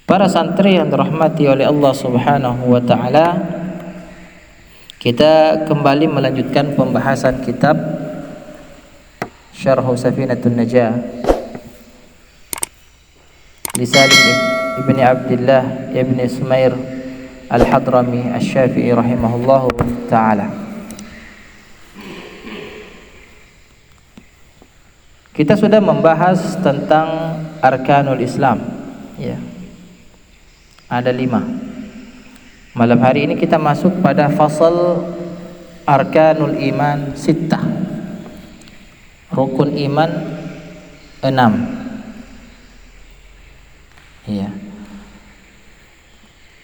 Para santri yang dirahmati oleh Allah Subhanahu wa taala, kita kembali melanjutkan pembahasan kitab Syarh Safinatun Najah li Salim ibn Abdullah ibn Ismair Al-Hadrami Asy-Syafi'i rahimahullahu taala. Kita sudah membahas tentang arkanul Islam, ya. Ada 5. Malam hari ini kita masuk pada fasal arkanul iman sittah. Rukun iman 6. Ya.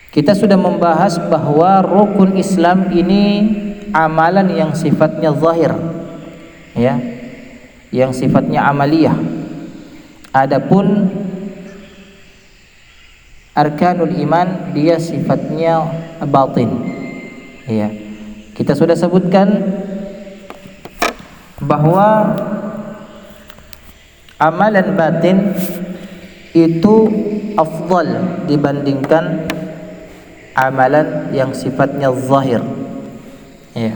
Kita sudah membahas bahwa rukun Islam ini amalan yang sifatnya zahir, ya, yang sifatnya amaliyah. Adapun arkanul iman dia sifatnya batin. Ya. Kita sudah sebutkan bahwa amalan batin itu afdal dibandingkan amalan yang sifatnya zahir. Ya.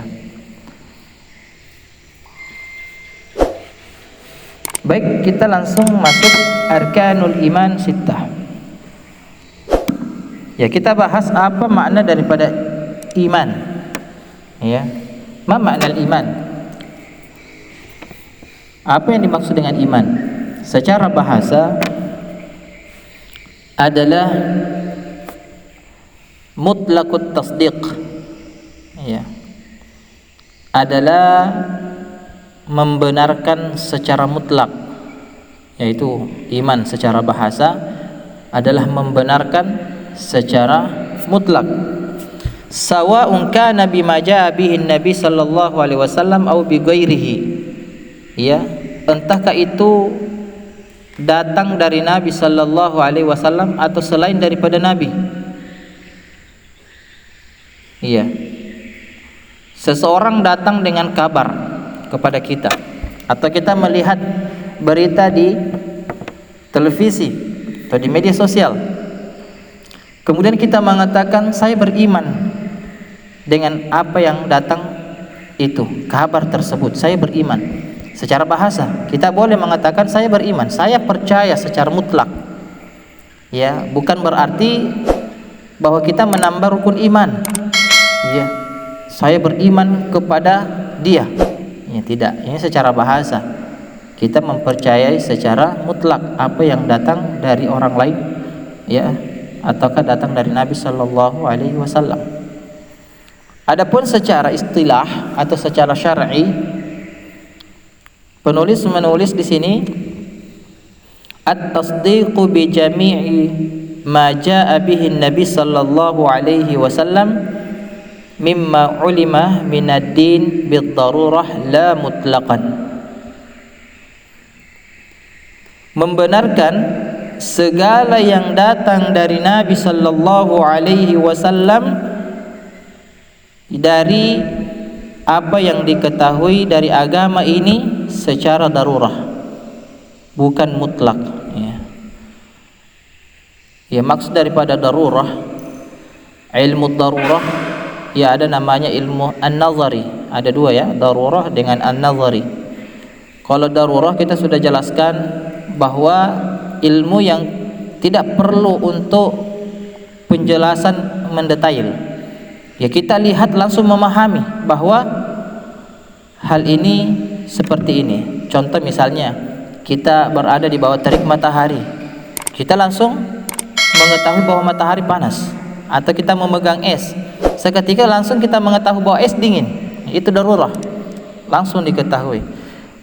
Baik, kita langsung masuk arkanul iman sittah. Ya, kita bahas apa makna daripada iman. Ya. Ma makna iman? Apa yang dimaksud dengan iman? Secara bahasa adalah mutlaqut tasdiq. Ya. Adalah membenarkan secara mutlak. Yaitu iman secara bahasa adalah membenarkan secara mutlak. Sawa'un kana bima jaa bihi Nabi sallallahu alaihi wasallam au bi ghairihi. Ya, entahkah itu datang dari Nabi sallallahu alaihi wasallam atau selain daripada Nabi. Iya. Seseorang datang dengan kabar kepada kita atau kita melihat berita di televisi atau di media sosial. Kemudian kita mengatakan saya beriman dengan apa yang datang itu, kabar tersebut, saya beriman. Secara bahasa kita boleh mengatakan saya beriman, saya percaya secara mutlak. Ya, bukan berarti bahwa kita menambah rukun iman. Ya, saya beriman kepada dia. Ya, tidak. Ini secara bahasa. Kita mempercayai secara mutlak apa yang datang dari orang lain, ya, ataukah datang dari Nabi sallallahu alaihi wasallam. Adapun secara istilah atau secara syar'i, penulis menulis di sini at-tasdiqu bi jami'i ma jaa'a bihi Nabi sallallahu alaihi wasallam mimma ulima minad din bid darurah la mutlaqan. Membenarkan segala yang datang dari Nabi sallallahu alaihi wasallam dari apa yang diketahui dari agama ini secara darurah, bukan mutlak. Ya. Ya, maksud daripada darurah, ilmu darurah, ya ada namanya ilmu an-nazari. Ada 2 ya, darurah dengan an-nazari. Kalau darurah kita sudah jelaskan bahwa ilmu yang tidak perlu untuk penjelasan mendetail. Ya, kita lihat langsung memahami bahwa hal ini seperti ini. Contoh misalnya kita berada di bawah terik matahari, kita langsung mengetahui bahwa matahari panas. Atau kita memegang es, seketika langsung kita mengetahui bahwa es dingin. Itu darurah, langsung diketahui.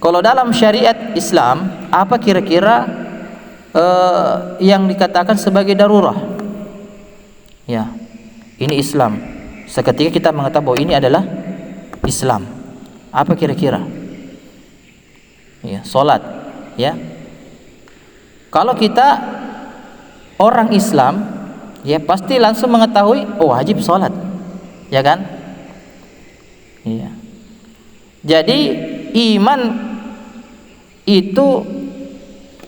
Kalau dalam syariat Islam, apa kira-kira yang dikatakan sebagai darurah? Ya, ini Islam. Seketika kita mengetahui bahwa ini adalah Islam. Apa kira-kira? Ya, salat. Ya. Kalau kita orang Islam, ya pasti langsung mengetahui oh wajib salat. Ya kan? Iya. Jadi iman itu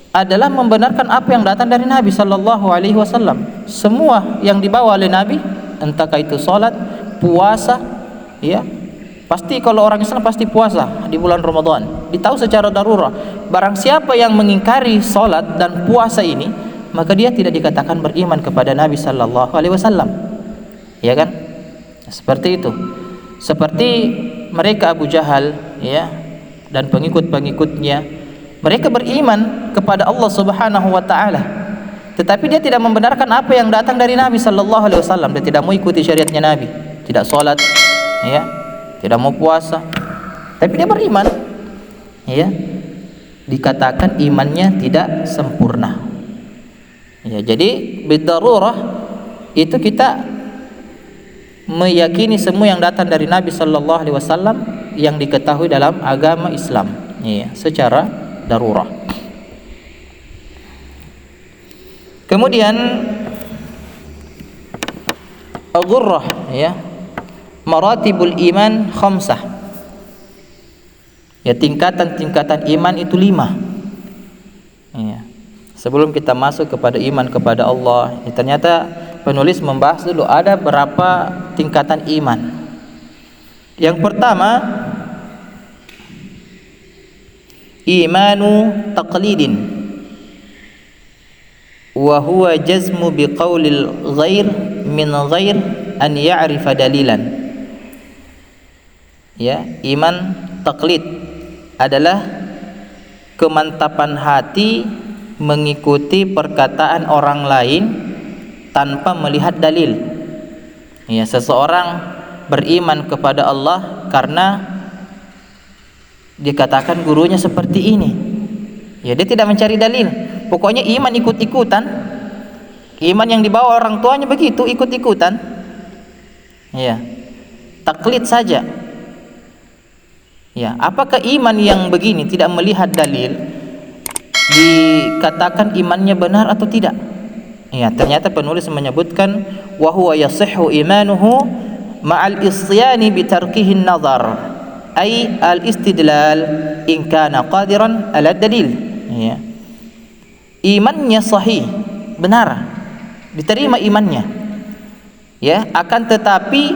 adalah membenarkan apa yang datang dari Nabi sallallahu alaihi wasallam. Semua yang dibawa oleh Nabi, entah itu salat, puasa, ya. Pasti kalau orang Islam pasti puasa di bulan Ramadan. Ditahu secara darurah. Barang siapa yang mengingkari salat dan puasa ini, maka dia tidak dikatakan beriman kepada Nabi sallallahu alaihi wasallam. Ya kan? Seperti itu. Seperti mereka Abu Jahal, ya, dan pengikut-pengikutnya, mereka beriman kepada Allah Subhanahu wa taala, tetapi dia tidak membenarkan apa yang datang dari Nabi sallallahu alaihi wasallam. Dia tidak mau ikuti syariatnya Nabi, tidak salat, ya, tidak mau puasa, tapi dia beriman, ya. Dikatakan imannya tidak sempurna. Ya, jadi bidarurah itu kita meyakini semua yang datang dari Nabi sallallahu alaihi wasallam yang diketahui dalam agama Islam, ya, secara darurah. Kemudian al-ghurrah, ya, maratibul iman khamsah. Ya, tingkatan-tingkatan iman itu 5. Ya. Sebelum kita masuk kepada iman kepada Allah, ya, ternyata penulis membahas dulu ada berapa tingkatan iman. Yang pertama, imanu taqlidin, wa huwa jazmu biqaulil ghair min ghair an ya'rifa dalilan. Ya, iman taklid adalah kemantapan hati mengikuti perkataan orang lain tanpa melihat dalil. Ya, seseorang beriman kepada Allah karena dikatakan gurunya seperti ini. Ya, dia tidak mencari dalil. Pokoknya iman ikut-ikutan. Iman yang dibawa orang tuanya begitu, ikut-ikutan. Ya. Taklid saja. Ya, apakah iman yang begini tidak melihat dalil dikatakan imannya benar atau tidak? Ya, ternyata penulis menyebutkan wa huwa yasihhu imanuhu ma'al isyani bi tarkihi an-nazar, ay al-istidlal in kana qadiran ala dalil. Ya. Imannya sahih, benar, diterima imannya. Ya, akan tetapi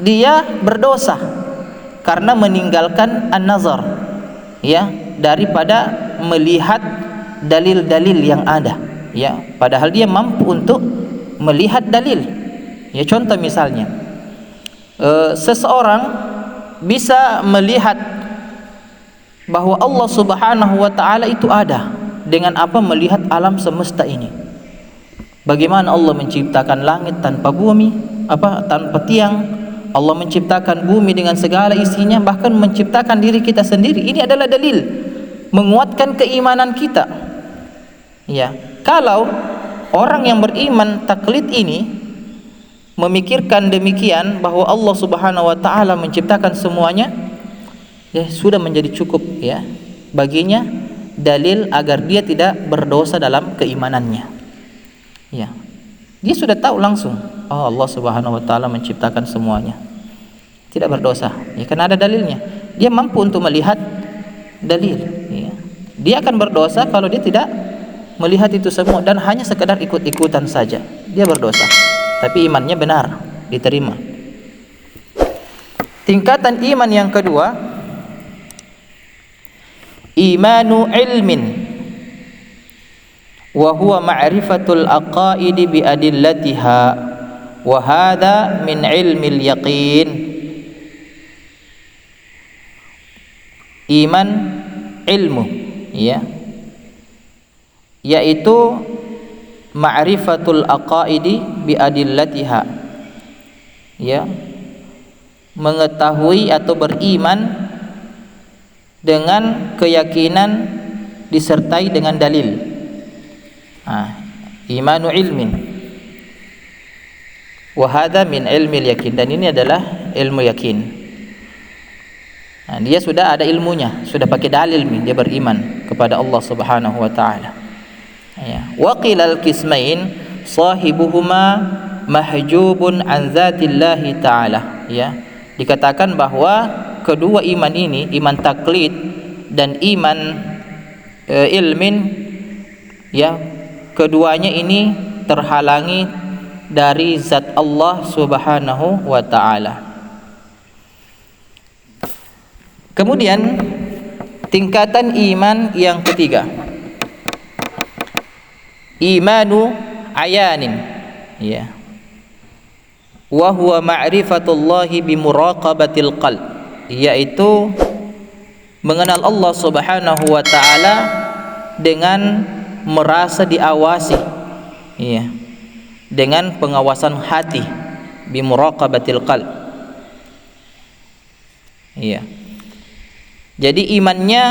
dia berdosa karena meninggalkan an-nazar, ya, daripada melihat dalil-dalil yang ada, ya, padahal dia mampu untuk melihat dalil. Ya, contoh misalnya, seseorang bisa melihat bahwa Allah Subhanahu wa taala itu ada dengan apa? Melihat alam semesta ini. Bagaimana Allah menciptakan langit tanpa bumi, tanpa tiang. Allah menciptakan bumi dengan segala isinya, bahkan menciptakan diri kita sendiri. Ini adalah dalil menguatkan keimanan kita. Ya, kalau orang yang beriman taklid ini memikirkan demikian bahwa Allah Subhanahu wa taala menciptakan semuanya, ya sudah menjadi cukup, ya, baginya dalil agar dia tidak berdosa dalam keimanannya. Ya. Dia sudah tahu langsung, oh, Allah Subhanahu wa taala menciptakan semuanya. Tidak berdosa. Ya, karena ada dalilnya. Dia mampu untuk melihat dalil, ya. Dia akan berdosa kalau dia tidak melihat itu semua dan hanya sekedar ikut-ikutan saja. Dia berdosa. Tapi imannya benar, diterima. Tingkatan iman yang kedua, imanu ilmin, wa huwa ma'rifatul aqaidi bi adillatiha, wa hadha min ilmil yaqin. Iman ilmu, ya, yaitu ma'rifatul aqaidi bi adillatiha, ya, mengetahui atau beriman dengan keyakinan disertai dengan dalil. Imanu ilmin, wa hadha min ilmil yakin, dan ini adalah ilmu yakin. Dia sudah ada ilmunya, sudah pakai dalil nih, dia beriman kepada Allah Subhanahu wa taala. Ya. Wa qilal qismain sahibuhuma mahjubun an dzatillahi taala. Ya. Dikatakan bahwa kedua iman ini, iman taklid dan iman ilmin, ya, keduanya ini terhalangi dari zat Allah Subhanahu wa taala. Kemudian tingkatan iman yang ketiga, imanu ayanin, ya, wa huwa ma'rifatullahi bimuraqabatil qalb, yaitu mengenal Allah Subhanahu wa taala dengan merasa diawasi, ya, dengan pengawasan hati, bimuraqabatil qalb, ya. Jadi imannya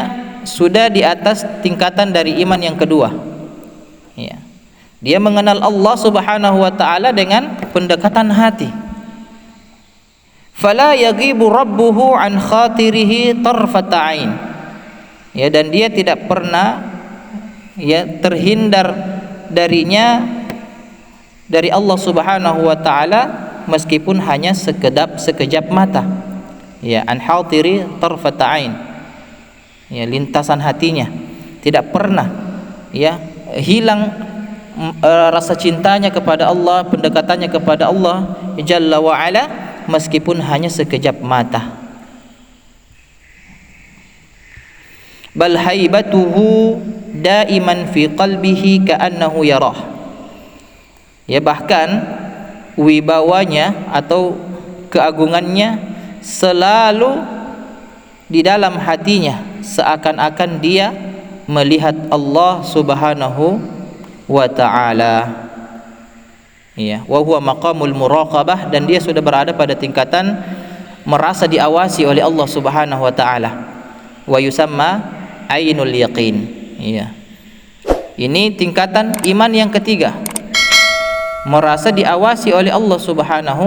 sudah di atas tingkatan dari iman yang kedua, ya. Dia mengenal Allah Subhanahu wa taala dengan pendekatan hati. Fala yaghibu rabbuhu an khatirihi tarfata ain. Ya, dan dia tidak pernah, ya, terhindar darinya, dari Allah Subhanahu wa taala, meskipun hanya sekejap mata. Ya, an khatiri tarfata ain. Ya, lintasan hatinya tidak pernah, ya, hilang rasa cintanya kepada Allah, pendekatannya kepada Allah Jalla wa ala, meskipun hanya sekejap mata. Bal haibatuhu daiman fi qalbihi ka'annahu yarah. Ya, bahkan wibawanya atau keagungannya selalu di dalam hatinya, seakan-akan dia melihat Allah Subhanahu wa ta'ala. Ya, wa huwa maqamul muraqabah, dan dia sudah berada pada tingkatan merasa diawasi oleh Allah Subhanahu wa ta'ala. Wa yusamma ainul yaqin. Ya. Ini tingkatan iman yang ketiga, merasa diawasi oleh Allah Subhanahu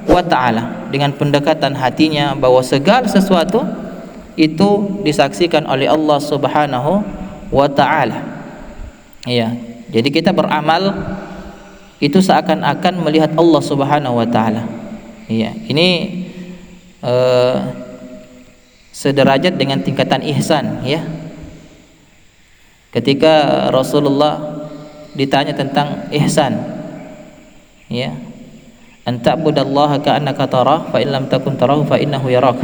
wa ta'ala dengan pendekatan hatinya bahwa segala sesuatu itu disaksikan oleh Allah Subhanahu wa ta'ala. Ya, jadi kita beramal itu seakan-akan melihat Allah Subhanahu wa taala. Ya, ini sederajat dengan tingkatan ihsan, ya. Ketika Rasulullah ditanya tentang ihsan, ya, an ta'budallaha ka'annaka tarah fa in lam takun tarahu fa innahu yarak.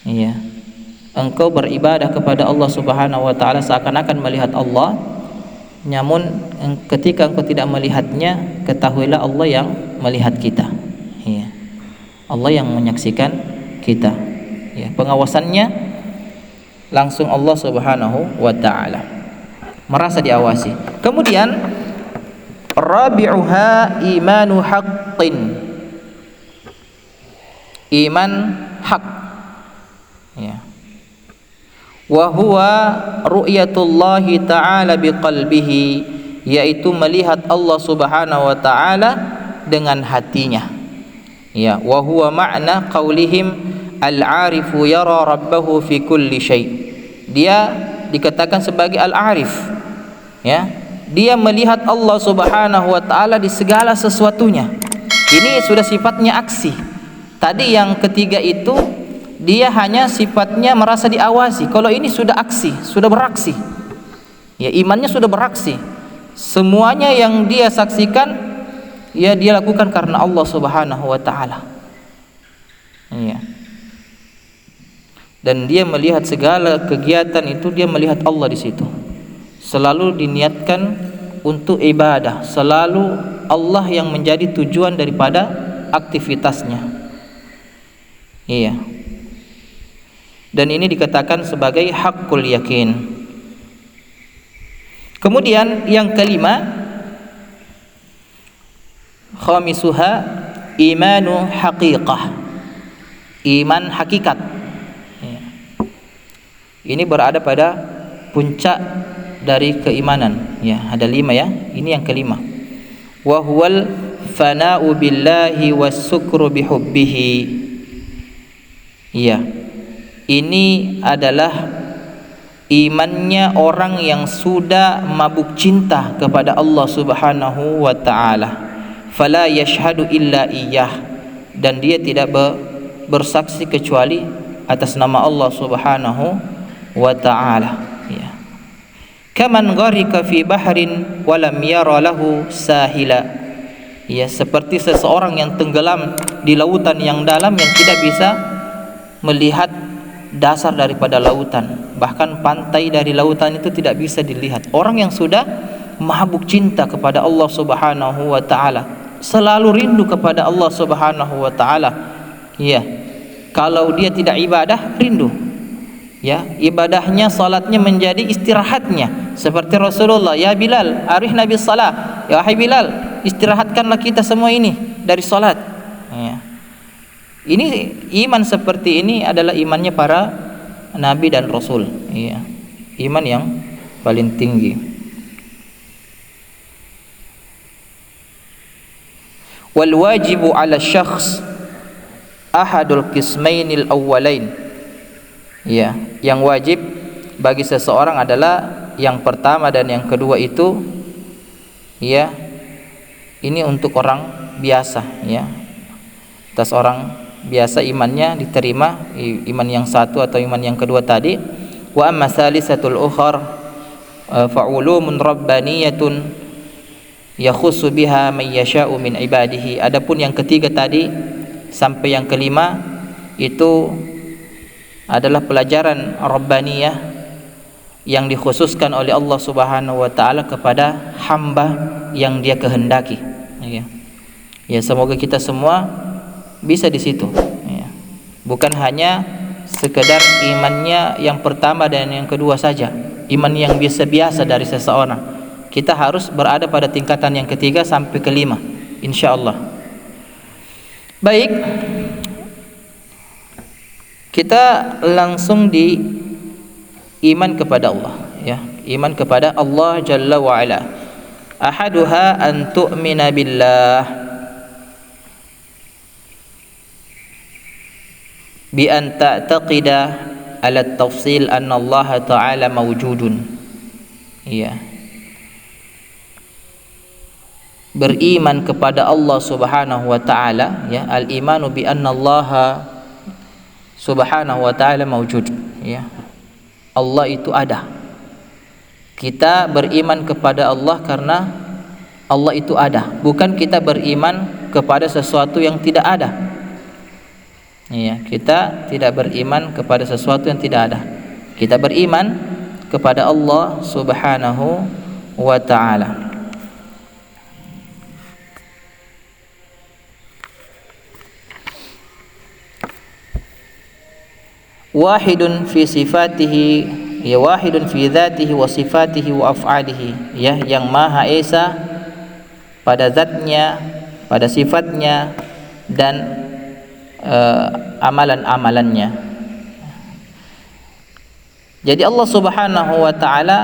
Ya, engkau beribadah kepada Allah Subhanahu wa taala seakan-akan melihat Allah, namun ketika engkau tidak melihatnya, ketahuilah Allah yang melihat kita. Ya, Allah yang menyaksikan kita. Ya, pengawasannya langsung Allah Subhanahu wa taala, merasa diawasi. Kemudian rabi'uha imanu haqqin, iman hak, ya, wa huwa ru'yatullahi ta'ala biqalbihi, yaitu melihat Allah Subhanahu wa taala dengan hatinya. Ya, wa huwa ma'na qaulihim al-'arifu yara rabbahu fi kulli syai'. Dia dikatakan sebagai al-'arif, ya, dia melihat Allah Subhanahu wa taala di segala sesuatunya. Ini sudah sifatnya aksi. Tadi yang ketiga itu dia hanya sifatnya merasa diawasi. Kalau ini sudah aksi, sudah beraksi. Ya, imannya sudah beraksi. Semuanya yang dia saksikan, ya, dia lakukan karena Allah Subhanahu wa taala. Ya. Dan dia melihat segala kegiatan itu, dia melihat Allah di situ. Selalu diniatkan untuk ibadah, selalu Allah yang menjadi tujuan daripada aktivitasnya. Iya. Dan ini dikatakan sebagai haqqul yakin. Kemudian yang kelima, khamisuha imanu haqiqah, iman hakikat. Ini berada pada puncak dari keimanan. Ya, ada 5, ya. Ini yang kelima. Wa huwal fana'u billahi was-sukru bihubbihi. Iya. Ini adalah imannya orang yang sudah mabuk cinta kepada Allah Subhanahu wa taala. Fala yashhadu illa iyyah, dan dia tidak bersaksi kecuali atas nama Allah Subhanahu wa ta'ala. Ya. kaman gharika fi bahrin wa lam yara lahu sahila. Ya, seperti seseorang yang tenggelam di lautan yang dalam yang tidak bisa melihat dasar daripada lautan. Bahkan pantai dari lautan itu tidak bisa dilihat. Orang yang sudah mabuk cinta kepada Allah Subhanahu wa taala, selalu rindu kepada Allah Subhanahu wa taala. Ya. Kalau dia tidak ibadah, rindu. Ya, ibadahnya, salatnya menjadi istirahatnya. Seperti Rasulullah, ya Bilal, arihna bis salah. Ya wahai Bilal, istirahatkanlah kita semua ini dari salat. Ya. Ini iman seperti ini adalah imannya para nabi dan rasul. Ya. Iman yang paling tinggi. Wal wajibu 'ala syakhs ahadul qismainil awwalain. Ya, yang wajib bagi seseorang adalah yang pertama dan yang kedua itu, ya, ini untuk orang biasa, ya. Atas orang biasa imannya diterima, iman yang satu atau iman yang kedua tadi. Wa amma salisatul ukhar fa'ulumun rabbaniyatun yakhussu biha man yasha'u min ibadihi. Adapun yang ketiga tadi sampai yang kelima itu adalah pelajaran rabbaniyah yang dikhususkan oleh Allah Subhanahu wa taala kepada hamba yang Dia kehendaki. Ya. Ya, semoga kita semua bisa di situ. Ya. Bukan hanya sekedar imannya yang pertama dan yang kedua saja, iman yang biasa-biasa dari seseorang. Kita harus berada pada tingkatan yang ketiga sampai kelima, insyaallah. Baik, kita langsung di iman kepada Allah, ya. Iman kepada Allah Jalla wa Ala. Ahaduha an tu'mina billah bi an ta'taqida ala tafsil anna Allah Ta'ala mawjudun. Ya. Beriman kepada Allah Subhanahu wa taala, ya, al-imanu bi anna Allah Subhanahu wa taala mawjud, ya. Allah itu ada. Kita beriman kepada Allah karena Allah itu ada, bukan kita beriman kepada sesuatu yang tidak ada. Ya, kita tidak beriman kepada sesuatu yang tidak ada. Kita beriman kepada Allah Subhanahu wa taala. Wahidun fi sifatihi, ya, wahidun fi dzatihi wa sifatihi wa af'alihi, ya, yang maha esa pada zatnya, pada sifatnya dan amalan-amalannya. Jadi Allah Subhanahu wa taala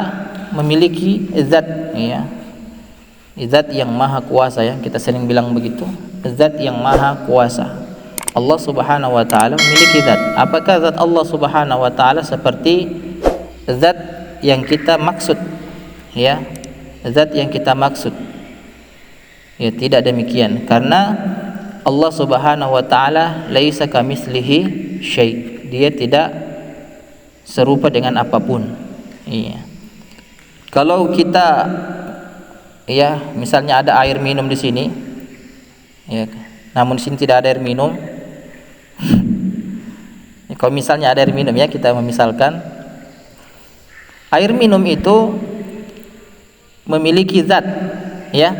memiliki zat, ya, zat yang maha kuasa, ya, kita sering bilang begitu, zat yang maha kuasa. Allah Subhanahu wa taala memiliki zat. Apakah zat Allah Subhanahu wa taala seperti zat yang kita maksud? Ya, zat yang kita maksud. Ya, tidak demikian. Karena Allah Subhanahu wa taala laisa kamitslihi syai'. Dia tidak serupa dengan apapun. Iya. Kalau kita, ya, misalnya ada air minum di sini, ya, namun di sini tidak ada air minum. Kalau misalnya ada air minum, ya, kita memisalkan air minum itu memiliki zat, ya.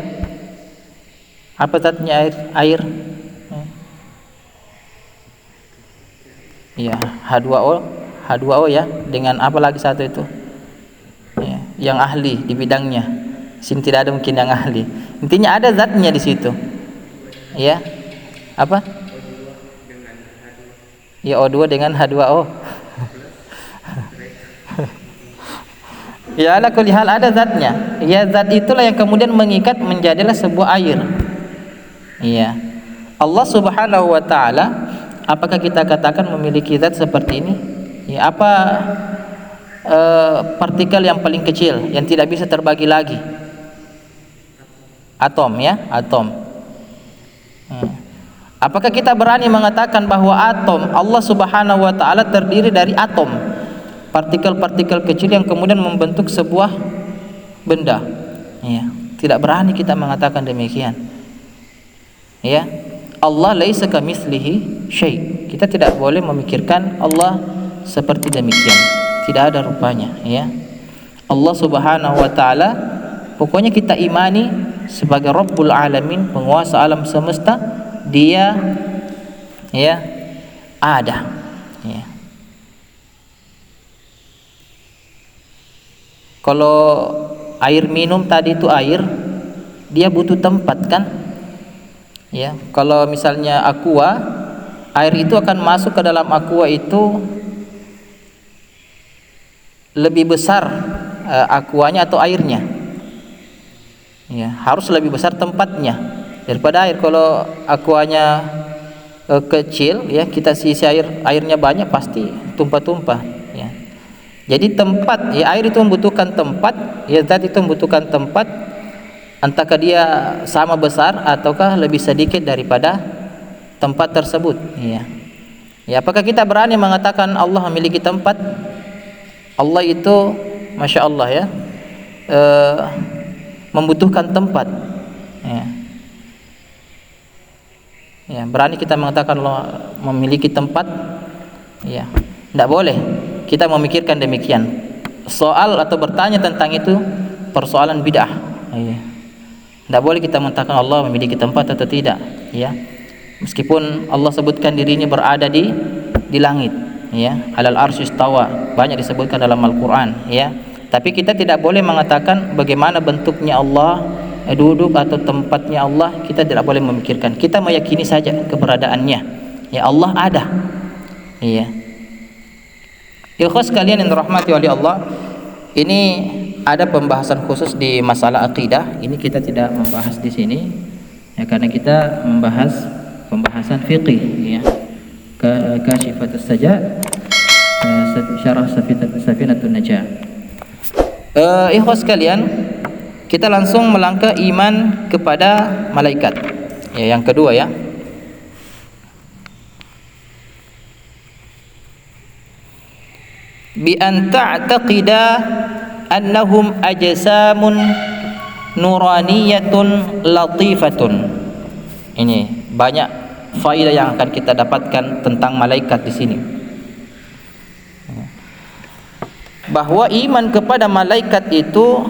Apa zatnya air? Ya, H2O, ya. Dengan apa lagi satu itu? Ya, yang ahli di bidangnya. Sini tidak ada mungkin yang ahli. Intinya ada zatnya di situ. Ya. Apa? Ya, O2 dengan H2O. Ya, ala kulli hal ada zatnya. Ya, zat itulah yang kemudian mengikat menjadilah sebuah air. Iya. Allah Subhanahu wa taala, apakah kita katakan memiliki zat seperti ini? Ya, apa partikel yang paling kecil yang tidak bisa terbagi lagi? Atom, ya, atom. Apakah kita berani mengatakan bahwa atom Allah Subhanahu wa taala terdiri dari atom, partikel-partikel kecil yang kemudian membentuk sebuah benda. Ya, tidak berani kita mengatakan demikian. Ya, Allah laisa kamitslihi syai'. Kita tidak boleh memikirkan Allah seperti demikian. Tidak ada rupanya, ya. Allah Subhanahu wa taala pokoknya kita imani sebagai Rabbul Alamin, penguasa alam semesta. Dia ya ada, ya. Kalau air minum tadi itu air, dia butuh tempat kan? Ya, kalau misalnya aqua, air itu akan masuk ke dalam aqua itu lebih besar aquanya atau airnya. Ya, harus lebih besar tempatnya daripada air. Kalau aquanya kecil, ya, kita isi airnya banyak pasti tumpah-tumpah, ya. Jadi tempat, ya, air itu membutuhkan tempat, ya, zat itu membutuhkan tempat, entahkah dia sama besar ataukah lebih sedikit daripada tempat tersebut, ya. Ya, apakah kita berani mengatakan Allah memiliki tempat? Allah itu Masya Allah, ya, membutuhkan tempat, ya. Ya, berani kita mengatakan Allah memiliki tempat? Ya, tidak boleh kita memikirkan demikian. Soal atau bertanya tentang itu persoalan bid'ah. Ya. Tidak boleh kita mengatakan Allah memiliki tempat atau tidak, ya. Meskipun Allah sebutkan dirinya berada di langit, ya, alal arsy istawa, banyak disebutkan dalam Al-Qur'an, ya. Tapi kita tidak boleh mengatakan bagaimana bentuknya Allah, duduk atau tempatnya Allah. Kita tidak boleh memikirkan. Kita meyakini saja keberadaannya. Ya, Allah ada. Iya. Ikhwas sekalian yang dirahmati oleh Allah, ini ada pembahasan khusus di masalah akidah. Ini kita tidak membahas di sini, ya, karena kita membahas pembahasan fiqih, ya. Kasyifatus Sajjad, syarah Safinatun Najah. Ikhwas sekalian, kita langsung melangkah iman kepada malaikat. Ya, yang kedua, ya. Bi an ta'taqida annahum ajsamun nuraniyatun latifatun. Ini banyak faedah yang akan kita dapatkan tentang malaikat di sini. Bahwa iman kepada malaikat itu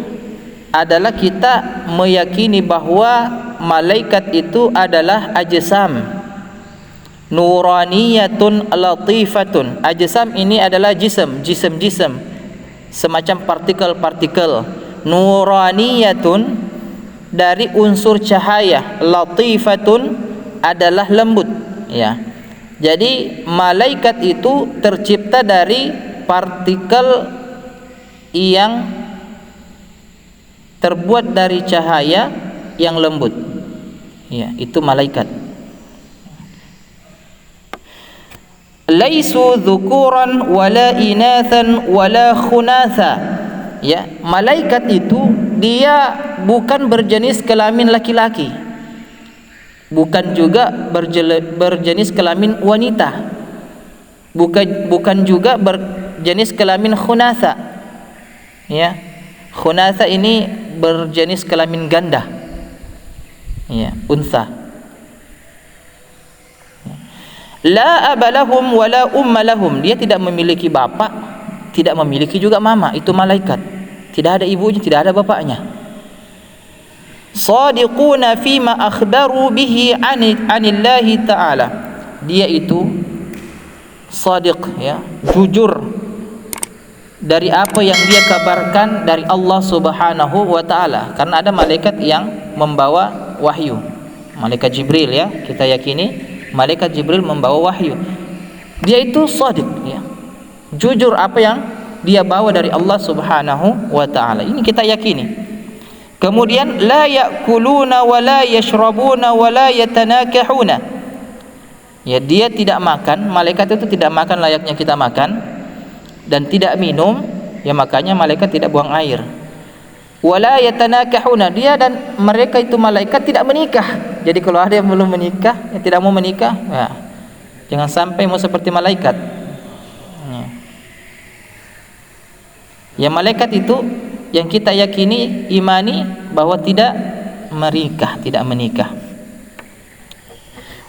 adalah kita meyakini bahwa malaikat itu adalah ajsam nuraniyatun latifatun. Ajsam ini adalah jism, semacam partikel-partikel. Nuraniyatun dari unsur cahaya, latifatun adalah lembut, ya. Jadi malaikat itu tercipta dari partikel yang terbuat dari cahaya yang lembut, ya, itu malaikat. Laisu dzukuran wala inathan wala khunatha. Ya, malaikat itu dia bukan berjenis kelamin laki-laki, bukan juga berjenis kelamin wanita, bukan juga berjenis kelamin khunatha. Ya, khunatha ini berjenis kelamin ganda, ya, unsa. La abalahum wala ummalahum, dia tidak memiliki bapak, tidak memiliki juga mama. Itu malaikat, tidak ada ibunya, tidak ada bapaknya. Sadiquna fima akhbaru bihi anillahi ta'ala, dia itu sadiq, ya, jujur dari apa yang dia kabarkan dari Allah Subhanahu wa ta'ala. Karena ada malaikat yang membawa wahyu, malaikat Jibril, ya, kita yakini malaikat Jibril membawa wahyu. Dia itu shadiq, ya, jujur apa yang dia bawa dari Allah Subhanahu wa ta'ala. Ini kita yakini. Kemudian la ya'kuluna wa la yashrabuna wa la yatanakahuna. Ya, dia tidak makan, malaikat itu tidak makan layaknya kita makan, dan tidak minum, ya, makanya malaikat tidak buang air. Wala yatanakahuna, dia dan mereka itu malaikat tidak menikah. Jadi kalau ada yang belum menikah, yang tidak mau menikah, ya, jangan sampai mau seperti malaikat. Ya, malaikat itu yang kita yakini, imani bahwa tidak menikah.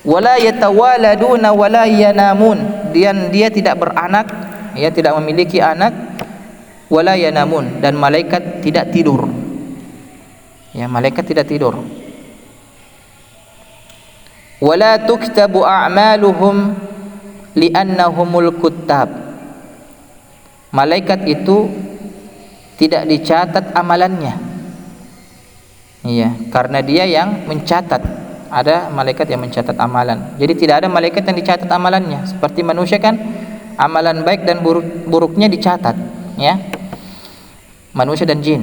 Wala yatawaladuna wala yanamun, dan dia tidak beranak, ya, tidak memiliki anak. Wala yanamun, dan malaikat tidak tidur. Ya, malaikat tidak tidur. Wala tuktabu a'maluhum li'annahumul kuttab. Malaikat itu tidak dicatat amalannya. Iya, karena dia yang mencatat. Ada malaikat yang mencatat amalan. Jadi tidak ada malaikat yang dicatat amalannya. Seperti manusia kan, amalan baik dan buruknya dicatat, ya. Manusia dan jin.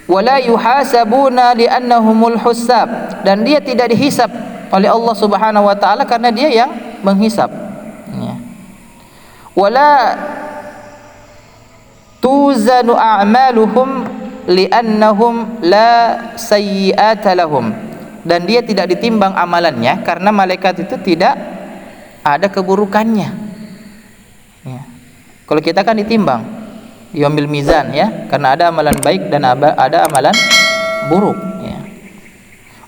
Wala yuhasabuna li'annahumul husab, dan dia tidak dihisab oleh Allah Subhanahu wa taala karena dia yang menghisab, ya. Wala tuzanu a'maluhum li'annahum la sayyi'ata lahum, dan dia tidak ditimbang amalannya karena malaikat itu tidak ada keburukannya, ya. Kalau kita kan ditimbang, diambil mizan, ya, karena ada amalan baik dan ada amalan buruk, ya.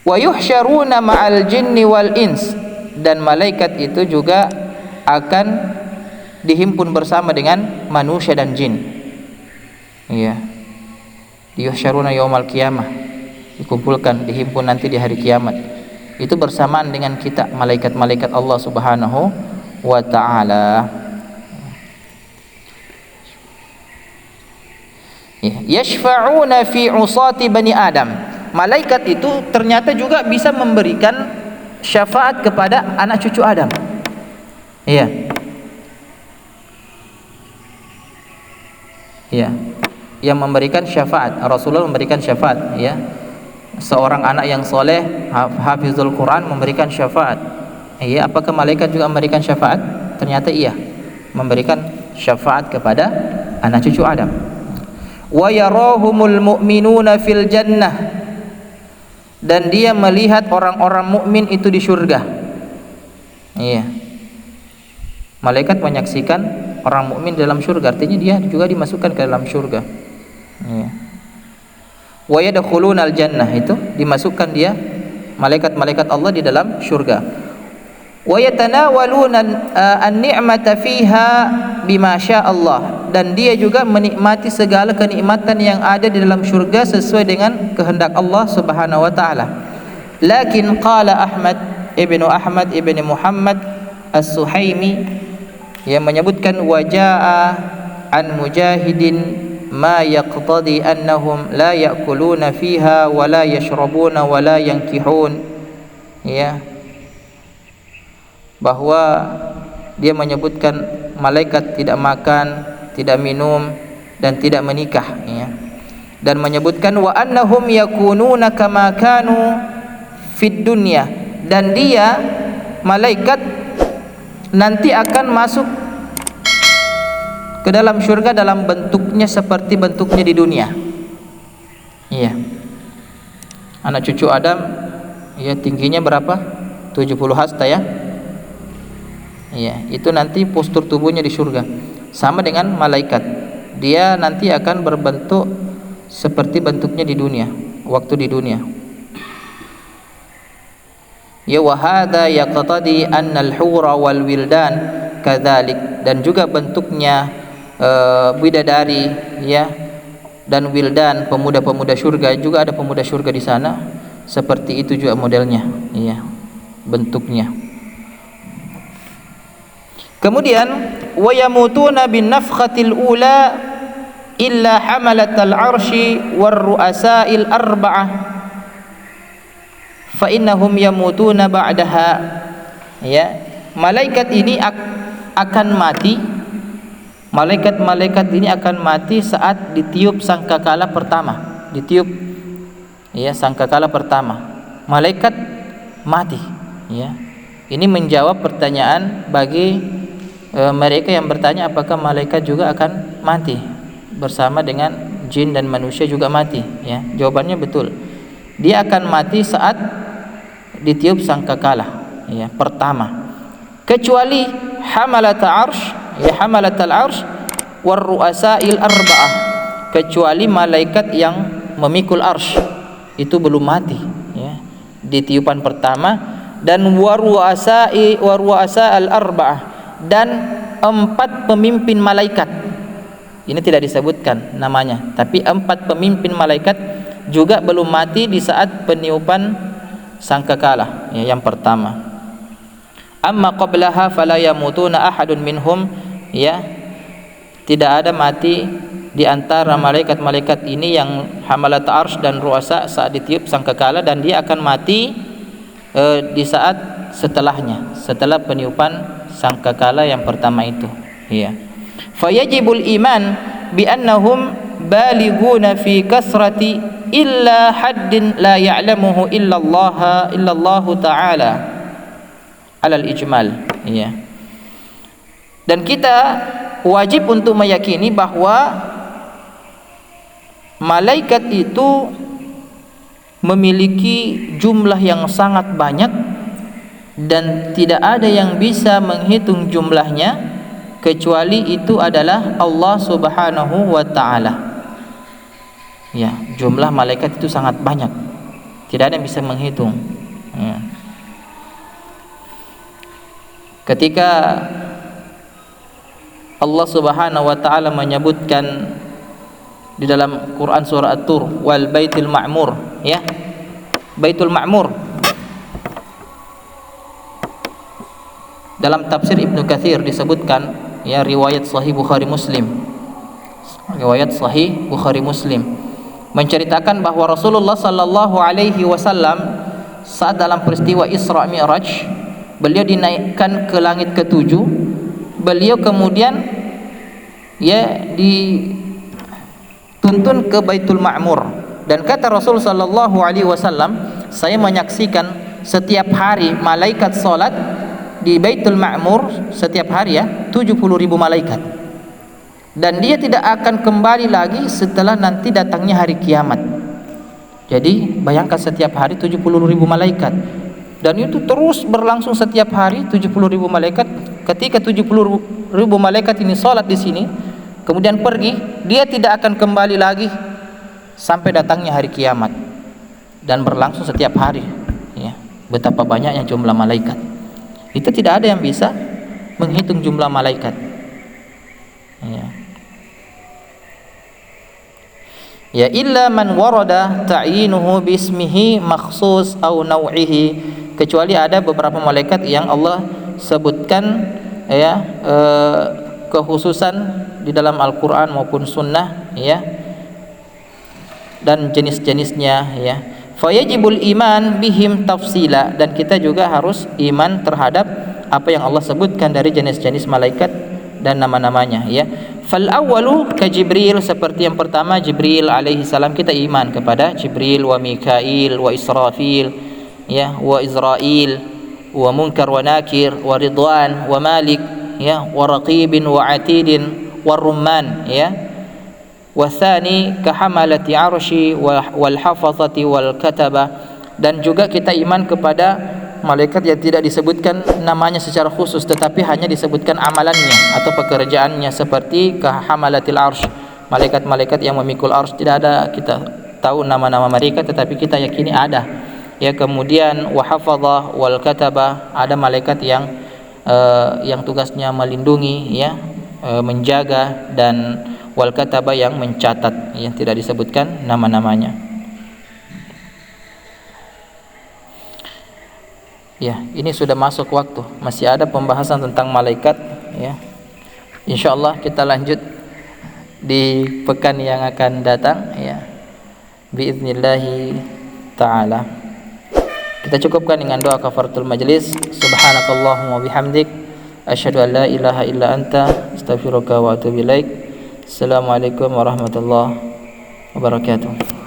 Wa yuhsyaruna ma'al jinni wal ins, dan malaikat itu juga akan dihimpun bersama dengan manusia dan jin, ya. Yuhsyaruna yaumal qiyamah, dikumpulkan, dihimpun nanti di hari kiamat. Itu bersamaan dengan kita, malaikat-malaikat Allah Subhanahu wa taala. Yashfa'una fi usati bani Adam. Malaikat itu ternyata juga bisa memberikan syafaat kepada anak cucu Adam. Iya. Iya. Yang memberikan syafaat, Rasulullah memberikan syafaat, ya. Seorang anak yang soleh, hafizul Quran, memberikan syafaat. Iya, apakah malaikat juga memberikan syafaat? Ternyata iya, memberikan syafaat kepada anak cucu Adam. Wa yarahumul mu'minuna fil jannah, dan dia melihat orang-orang mukmin itu di surga. Iya. Malaikat menyaksikan orang mukmin dalam surga, artinya dia juga dimasukkan ke dalam surga. Iya. Wa yadkhulunal jannah, itu dimasukkan dia, malaikat-malaikat Allah, di dalam surga. Wa yatanawaluna an-ni'mata fiha bima syaa Allah, dan dia juga menikmati segala kenikmatan yang ada di dalam surga sesuai dengan kehendak Allah Subhanahu wa taala. Lakin qala Ahmad ibnu Muhammad As-Suhaimi, yang menyebutkan wajaa an Mujahidin ma yaqtadi annahum la ya'kuluna fiha wa la yashrabuna wa la yankihun, ya, bahwa dia menyebutkan malaikat tidak makan, tidak minum, dan tidak menikah, ya. Dan menyebutkan wa annahum yakununa kama kanu fid dunya, dan dia, malaikat, nanti akan masuk ke dalam surga dalam bentuknya seperti bentuknya di dunia. Iya. Anak cucu Adam, ya, tingginya berapa? 70 hasta, ya. Iya, itu nanti postur tubuhnya di surga sama dengan malaikat. Dia nanti akan berbentuk seperti bentuknya di dunia, waktu di dunia. Ya, wa hadza yaqtadi annal hura wal wildan kadzalik, dan juga bentuknya bidadari, ya, dan wildan, pemuda-pemuda surga, juga ada pemuda surga di sana, seperti itu juga modelnya, ya, bentuknya. Kemudian wa yamutuna bin nafkhatil ula illa hamalatal arsy war ru'asa'il arba'ah fa innahum yamutuna ba'daha, ya. Malaikat ini akan mati. Malaikat-malaikat ini akan mati saat ditiup sangkakala pertama. Ditiup, ya, sangkakala pertama, malaikat mati, ya. Ini menjawab pertanyaan bagi mereka yang bertanya apakah malaikat juga akan mati bersama dengan jin dan manusia juga mati, ya. Jawabannya betul. Dia akan mati saat ditiup sangkakala, ya, pertama. Kecuali hamalat arsy, ya, hamalat al-arsy war ru'asa'il arba'ah, kecuali malaikat yang memikul arsy itu belum mati ya di tiupan pertama, dan waruasa al-arba'ah, dan 4 pemimpin malaikat. Ini tidak disebutkan namanya, tapi 4 pemimpin malaikat juga belum mati di saat peniupan sangkakala ya, yang pertama. Amma qablaha fala yamutuna ahadun minhum ya, tidak ada mati di antara malaikat-malaikat ini yang hamalat arsy dan ruasa saat ditiup sangkakala, dan dia akan mati di saat setelahnya, setelah peniupan sangkakala yang pertama itu ya. Fayajibul iman bi annahum balighuna fi kasrati illa haddin la ya'lamuhu illa Allah ta'ala alal ijmal ya. Dan kita wajib untuk meyakini bahwa malaikat itu memiliki jumlah yang sangat banyak dan tidak ada yang bisa menghitung jumlahnya kecuali itu adalah Allah Subhanahu wa ta'ala ya. Jumlah malaikat itu sangat banyak, tidak ada yang bisa menghitung ya. Ketika Allah Subhanahu wa ta'ala menyebutkan di dalam Quran surah At-Tur, wal baitul ma'mur ya, Baitul Ma'mur, dalam tafsir Ibnu Katsir disebutkan ya, riwayat sahih Bukhari Muslim, menceritakan bahwa Rasulullah sallallahu alaihi wasallam saat dalam peristiwa Isra Mi'raj, beliau dinaikkan ke langit ke-7. Beliau kemudian ya dituntun ke Baitul Ma'mur, dan kata Rasul sallallahu alaihi wasallam, saya menyaksikan setiap hari malaikat salat di Baitul Ma'mur setiap hari ya 70.000 malaikat, dan dia tidak akan kembali lagi setelah nanti datangnya hari kiamat. Jadi bayangkan setiap hari 70.000 malaikat, dan itu terus berlangsung setiap hari 70.000 malaikat. Ketika 70.000 malaikat ini salat di sini kemudian pergi, dia tidak akan kembali lagi sampai datangnya hari kiamat, dan berlangsung setiap hari ya. Betapa banyaknya jumlah malaikat itu, tidak ada yang bisa menghitung jumlah malaikat ya. Ya illa man warada ta'yinuhu bismihi makhsus au naw'ihi, kecuali ada beberapa malaikat yang Allah sebutkan ya kekhususan di dalam Al-Qur'an maupun sunnah ya, dan jenis-jenisnya ya. Fayajibul iman bihim tafsila, dan kita juga harus iman terhadap apa yang Allah sebutkan dari jenis-jenis malaikat dan nama-namanya ya. Fal awwalu ka Jibril, seperti yang pertama Jibril alaihi salam, kita iman kepada Jibril, wa Mikail, wa Israfil ya, wa Izrail, wa Munkar wa Nakir, wa Ridwan, wa Malik ya, wa Raqibin, wa Atidin, wa Rumman ya. Wa tsani ka hamalati arsy wal hafazati wal kataba, dan juga kita iman kepada malaikat yang tidak disebutkan namanya secara khusus, tetapi hanya disebutkan amalannya atau pekerjaannya, seperti kahamalatil arsy, malaikat-malaikat yang memikul arsy. Tidak ada kita tahu nama-nama mereka, tetapi kita yakini ada ya. Kemudian wa hafazah wal kataba, ada malaikat yang tugasnya melindungi ya, menjaga, dan wal kataba yang mencatat ya, tidak disebutkan nama-namanya. Ya, ini sudah masuk waktu. Masih ada pembahasan tentang malaikat ya. Insyaallah kita lanjut di pekan yang akan datang ya. Biiznillah taala. Kita cukupkan dengan doa kafaratul majlis. Subhanakallahumma bihamdik asyhadu an la ilaha illa anta astaghfiruka wa atubu ilaik. Assalamualaikum warahmatullahi wabarakatuh.